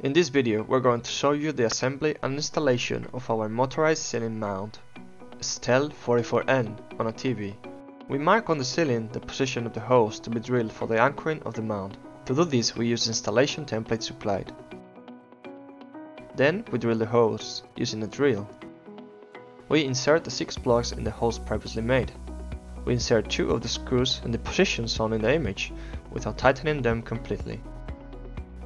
In this video we're going to show you the assembly and installation of our motorized ceiling mount, STTEL-44N, on a TV. We mark on the ceiling the position of the holes to be drilled for the anchoring of the mount. To do this we use installation template supplied. Then we drill the holes using a drill. We insert the 6 plugs in the holes previously made. We insert 2 of the screws in the position shown in the image without tightening them completely.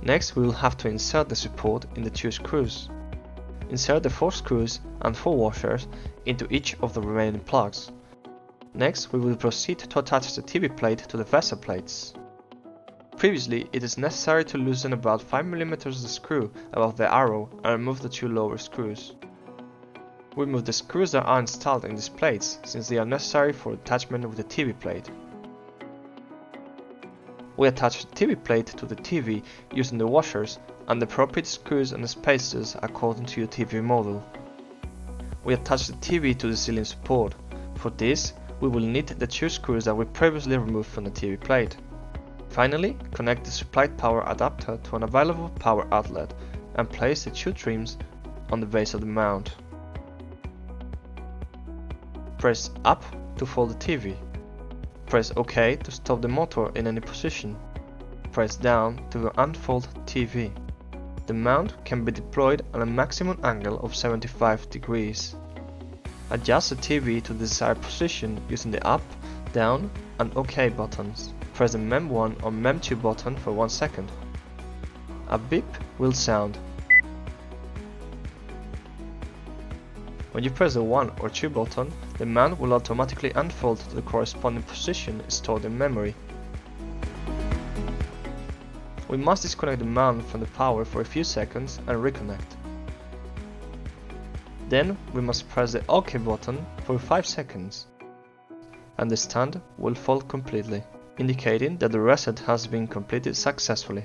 Next we will have to insert the support in the 2 screws. Insert the 4 screws and 4 washers into each of the remaining plugs. Next we will proceed to attach the TV plate to the vessel plates. Previously it is necessary to loosen about 5 mm of the screw above the arrow and remove the 2 lower screws. We remove the screws that are installed in these plates since they are necessary for attachment with the TV plate. We attach the TV plate to the TV using the washers and the appropriate screws and spacers according to your TV model. We attach the TV to the ceiling support. For this, we will need the 2 screws that we previously removed from the TV plate. Finally, connect the supplied power adapter to an available power outlet and place the 2 trims on the base of the mount. Press up to fold the TV. Press OK to stop the motor in any position. Press down to unfold TV. The mount can be deployed at a maximum angle of 75 degrees. Adjust the TV to the desired position using the up, down and OK buttons. Press the MEM1 or MEM2 button for 1 second. A beep will sound. When you press the 1 or 2 button, the mount will automatically unfold to the corresponding position stored in memory. We must disconnect the mount from the power for a few seconds and reconnect. Then we must press the OK button for 5 seconds. And the stand will fold completely, indicating that the reset has been completed successfully.